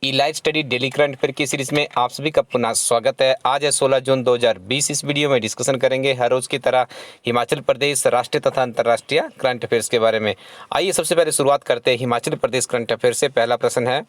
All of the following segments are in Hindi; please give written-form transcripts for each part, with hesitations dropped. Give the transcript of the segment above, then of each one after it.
Elite study daily current affair की सीरीज में आप सभी का पुनः स्वागत है। आज है 16 जून 2020। इस वीडियो में डिस्कशन करेंगे हर रोज की तरह हिमाचल प्रदेश राष्ट्रीय तथा अंतर्राष्ट्रीय करंट अफेयर्स के बारे में। आइए सबसे पहले शुरुआत करते हैं हिमाचल प्रदेश करंट अफेयर से। पहला प्रश्न है,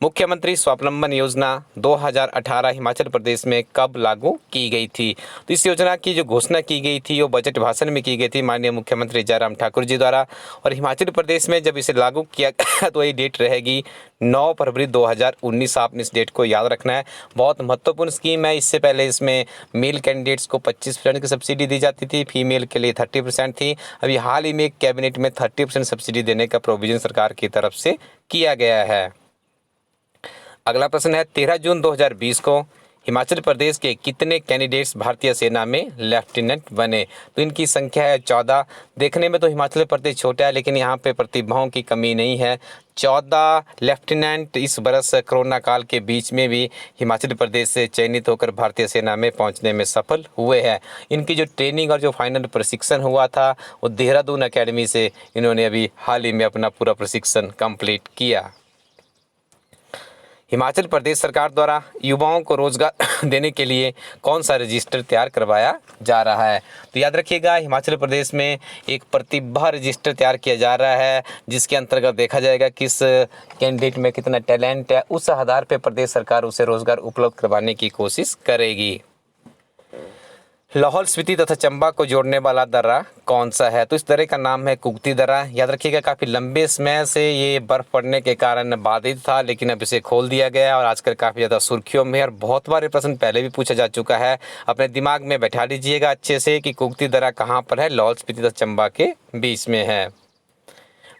मुख्यमंत्री स्वावलंबन योजना 2018 हिमाचल प्रदेश में कब लागू की गई थी? तो इस योजना की जो घोषणा की गई थी वो बजट भाषण में की गई थी माननीय मुख्यमंत्री जयराम ठाकुर जी द्वारा। और हिमाचल प्रदेश में जब इसे लागू किया गया तो ये डेट रहेगी 9 फरवरी 2019। आपने इस डेट को याद रखना है। बहुत महत्वपूर्ण स्कीम है। इससे पहले इसमें मेल कैंडिडेट्स को 25% की सब्सिडी दी जाती थी, फीमेल के लिए 30% थी। अभी हाल ही में कैबिनेट में 30% सब्सिडी देने का प्रोविजन सरकार की तरफ से किया गया है। अगला प्रश्न है, 13 जून 2020 को हिमाचल प्रदेश के कितने कैंडिडेट्स भारतीय सेना में लेफ्टिनेंट बने? तो इनकी संख्या है 14। देखने में तो हिमाचल प्रदेश छोटा है लेकिन यहाँ पे प्रतिभाओं की कमी नहीं है। 14 लेफ्टिनेंट इस बरस कोरोना काल के बीच में भी हिमाचल प्रदेश से चयनित होकर भारतीय सेना में पहुँचने में सफल हुए हैं। इनकी जो ट्रेनिंग और जो फाइनल प्रशिक्षण हुआ था वो देहरादून अकेडमी से इन्होंने अभी हाल ही में अपना पूरा प्रशिक्षण कंप्लीट किया। हिमाचल प्रदेश सरकार द्वारा युवाओं को रोजगार देने के लिए कौन सा रजिस्टर तैयार करवाया जा रहा है? तो याद रखिएगा, हिमाचल प्रदेश में एक प्रतिभा रजिस्टर तैयार किया जा रहा है जिसके अंतर्गत देखा जाएगा किस कैंडिडेट में कितना टैलेंट है। उस आधार पर प्रदेश सरकार उसे रोजगार उपलब्ध करवाने की कोशिश करेगी। लाहौल स्पीति तथा चंबा को जोड़ने वाला दर्रा कौन सा है? तो इस दर्रे का नाम है कुगती दर्रा। याद रखिएगा, काफ़ी लंबे समय से ये बर्फ़ पड़ने के कारण बाधित था लेकिन अब इसे खोल दिया गया और आजकल काफ़ी ज़्यादा सुर्खियों में है। और बहुत बार ये प्रश्न पहले भी पूछा जा चुका है। अपने दिमाग में बैठा लीजिएगा अच्छे से कि कुगती दर्रा कहाँ पर है। लाहौल स्पीति तथा चंबा के बीच में है।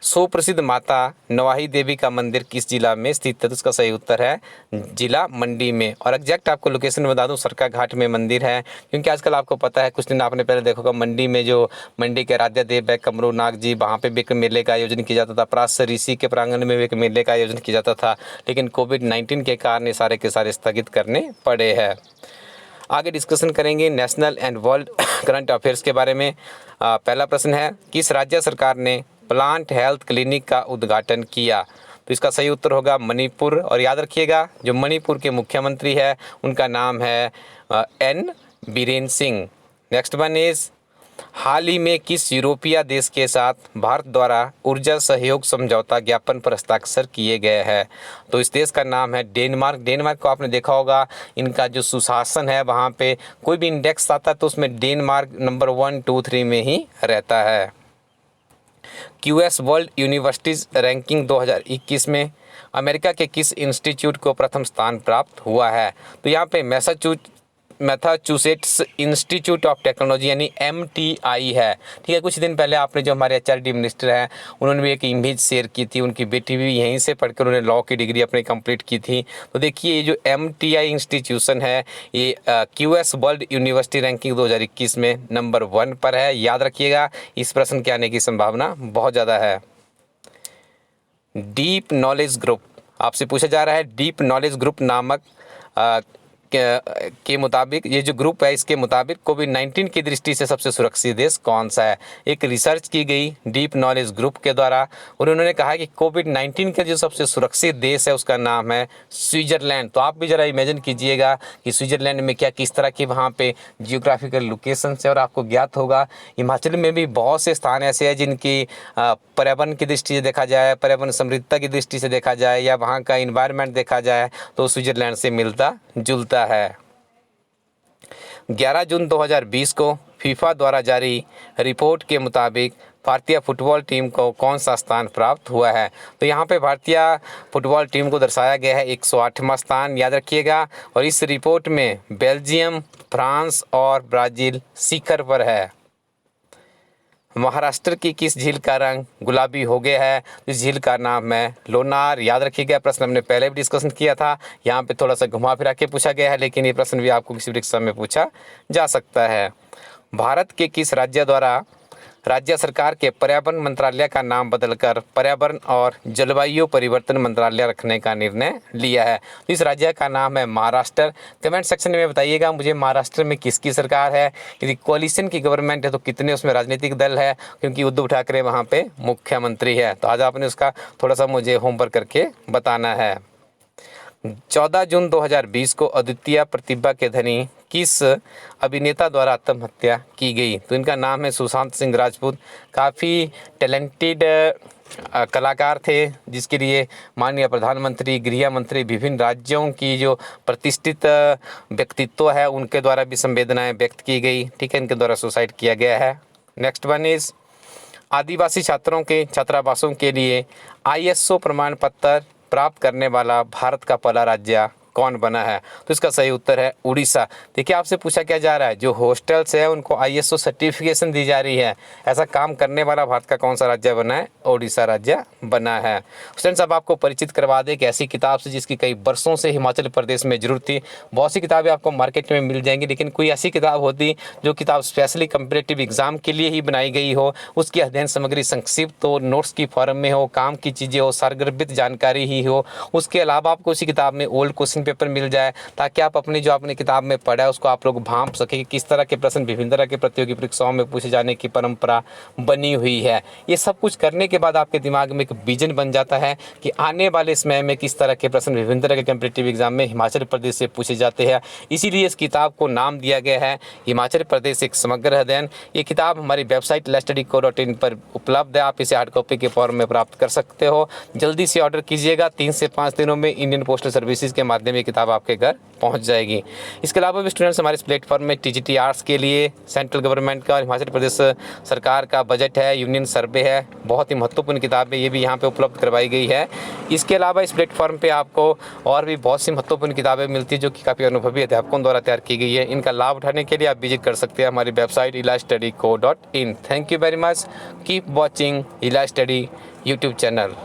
सुप्रसिद्ध माता नवाही देवी का मंदिर किस जिला में स्थित है? तो इसका सही उत्तर है जिला मंडी में। और एग्जैक्ट आपको लोकेशन बता दूं, सरका घाट में मंदिर है। क्योंकि आजकल आपको पता है, कुछ दिन आपने पहले देखा होगा, मंडी में जो मंडी के राजा देव है कमरू नाग जी, वहाँ पे भी एक मेले का आयोजन किया जाता था। प्रास ऋषि के प्रांगण में भी एक मेले का आयोजन किया जाता था लेकिन कोविड-19 के कारण ये सारे के सारे स्थगित करने पड़े हैं। आगे डिस्कशन करेंगे national and world current affairs के बारे में। पहला प्रश्न है, किस राज्य सरकार ने प्लांट हेल्थ क्लिनिक का उद्घाटन किया? तो इसका सही उत्तर होगा मणिपुर। और याद रखिएगा, जो मणिपुर के मुख्यमंत्री है उनका नाम है N Biren Singh. Next one is, हाल ही में किस यूरोपीय देश के साथ भारत द्वारा ऊर्जा सहयोग समझौता ज्ञापन पर हस्ताक्षर किए गए हैं? तो इस देश का नाम है डेनमार्क। डेनमार्क को आपने देखा होगा, इनका जो सुशासन है वहाँ पे कोई भी इंडेक्स आता है तो उसमें डेनमार्क नंबर 1, 2, 3 में ही रहता है। क्यूएस वर्ल्ड यूनिवर्सिटीज़ रैंकिंग 2021 में अमेरिका के किस इंस्टीट्यूट को प्रथम स्थान प्राप्त हुआ है? तो यहाँ पे मैसाचुसेट्स इंस्टीट्यूट ऑफ टेक्नोलॉजी यानी MTI है। ठीक है, कुछ दिन पहले आपने जो हमारे HRD मिनिस्टर हैं उन्होंने भी एक इमेज शेयर की थी। उनकी बेटी भी यहीं से पढ़कर उन्होंने लॉ की डिग्री अपनी कंप्लीट की थी। तो देखिए, ये जो MTI इंस्टीट्यूशन है ये क्यूएस वर्ल्ड यूनिवर्सिटी रैंकिंग 2021 में नंबर 1 पर है। याद रखिएगा, इस प्रश्न के आने की संभावना बहुत ज़्यादा है। डीप नॉलेज ग्रुप आपसे पूछा जा रहा है। डीप नॉलेज ग्रुप नामक के मुताबिक, ये जो ग्रुप है इसके मुताबिक कोविड-19 की दृष्टि से सबसे सुरक्षित देश कौन सा है? एक रिसर्च की गई डीप नॉलेज ग्रुप के द्वारा और उन्होंने कहा कि कोविड-19 का जो सबसे सुरक्षित देश है उसका नाम है स्विट्ज़रलैंड। तो आप भी ज़रा इमेजिन कीजिएगा कि स्विट्ज़रलैंड में क्या किस तरह की वहाँ पे जियोग्राफिकल लोकेशन है। और आपको ज्ञात होगा हिमाचल में भी बहुत से स्थान ऐसे हैं जिनकी पर्यावरण की दृष्टि से देखा जाए, पर्यावरण समृद्धता की दृष्टि से देखा जाए या वहाँ का इन्वायरमेंट देखा जाए तो स्विट्ज़रलैंड से मिलता जुलता है। 11 जून 2020 को फीफा द्वारा जारी रिपोर्ट के मुताबिक भारतीय फुटबॉल टीम को कौन सा स्थान प्राप्त हुआ है? तो यहाँ पे भारतीय फुटबॉल टीम को दर्शाया गया है 108वां स्थान। याद रखिएगा, और इस रिपोर्ट में बेल्जियम, फ्रांस और ब्राज़ील शिखर पर है। महाराष्ट्र की किस झील का रंग गुलाबी हो गया है? इस झील का नाम है लोनार। याद रखिएगा, प्रश्न हमने पहले भी डिस्कशन किया था। यहाँ पे थोड़ा सा घुमा फिरा के पूछा गया है लेकिन ये प्रश्न भी आपको किसी परीक्षा में पूछा जा सकता है। भारत के किस राज्य द्वारा राज्य सरकार के पर्यावरण मंत्रालय का नाम बदलकर पर्यावरण और जलवायु परिवर्तन मंत्रालय रखने का निर्णय लिया है? तो इस राज्य का नाम है महाराष्ट्र। कमेंट सेक्शन में बताइएगा मुझे महाराष्ट्र में किसकी सरकार है। यदि कोalition की गवर्नमेंट है तो कितने उसमें राजनीतिक दल है, क्योंकि उद्धव ठाकरे वहाँ पे मुख्यमंत्री है। तो आज आपने उसका थोड़ा सा मुझे होमवर्क करके बताना है। 14 जून 2020 को अद्वितीय प्रतिभा के धनी किस अभिनेता द्वारा आत्महत्या की गई? तो इनका नाम है सुशांत सिंह राजपूत। काफ़ी टैलेंटेड कलाकार थे, जिसके लिए माननीय प्रधानमंत्री, गृह मंत्री, विभिन्न राज्यों की जो प्रतिष्ठित व्यक्तित्व है उनके द्वारा भी संवेदनाएं व्यक्त की गई। ठीक है, इनके द्वारा सुसाइड किया गया है। नेक्स्ट वन इज आदिवासी छात्रों के छात्रावासों के लिए ISO प्रमाण पत्र प्राप्त करने वाला भारत का पहला राज्य कौन बना है? तो इसका सही उत्तर है उड़ीसा। देखिए, आपसे पूछा क्या जा रहा है, जो हॉस्टल्स है उनको ISO सर्टिफिकेशन दी जा रही है, ऐसा काम करने वाला भारत का कौन सा राज्य बना है? उड़ीसा राज्य बना है। स्टूडेंट्स, अब आपको परिचित करवा दें एक ऐसी किताब से जिसकी कई वर्षों से हिमाचल प्रदेश में जरूरत थी। बहुत सी किताबें आपको मार्केट में मिल जाएंगी, लेकिन कोई ऐसी किताब होती जो किताब स्पेशली कम्पिटेटिव एग्जाम के लिए ही बनाई गई हो, उसकी अध्ययन सामग्री संक्षिप्त हो, नोट्स की फॉर्म में हो, काम की चीज़ें हो, सारगर्भित जानकारी ही हो। उसके अलावा आपको उसी किताब में ओल्ड क्वेश्चन पेपर मिल जाए, ताकि आप अपनी जो आपने किताब में पढ़ा है उसको आप लोग भांप सके कि किस तरह के प्रश्न विभिन्न तरह के प्रतियोगी परीक्षाओं में पूछे जाने की परंपरा बनी हुई है। ये सब कुछ करने के बाद आपके दिमाग में एक विजन बन जाता है कि आने वाले समय में किस तरह के प्रश्न विभिन्न तरह के कॉम्पिटिटिव एग्जाम में हिमाचल प्रदेश से पूछे जाते हैं। इसीलिए इस किताब को नाम दिया गया है हिमाचल प्रदेश एक समग्र अध्ययन। ये किताब हमारी वेबसाइट laststudy.co.in पर उपलब्ध है। आप इसे हार्ड कॉपी के फॉर्म में प्राप्त कर सकते हो। जल्दी से ऑर्डर कीजिएगा, 3 से 5 दिनों में इंडियन पोस्टल सर्विसेज के माध्यम ये किताब आपके घर पहुंच जाएगी। इसके अलावा भी स्टूडेंट्स हमारे इस प्लेटफॉर्म में TGT आर्ट्स के लिए सेंट्रल गवर्नमेंट का और हिमाचल प्रदेश सरकार का बजट है, यूनियन सर्वे है, बहुत ही महत्वपूर्ण किताब है, ये भी यहाँ पे उपलब्ध करवाई गई है। इसके अलावा इस प्लेटफॉर्म पे आपको और भी बहुत सी महत्वपूर्ण किताबें मिलती है जो कि काफ़ी अनुभवी अध्यापकों द्वारा तैयार की गई है। इनका लाभ उठाने के लिए आप विजिट कर सकते हैं हमारी website elaststudy.co.in। Thank you very much. Keep watching इला स्टडी यूट्यूब चैनल।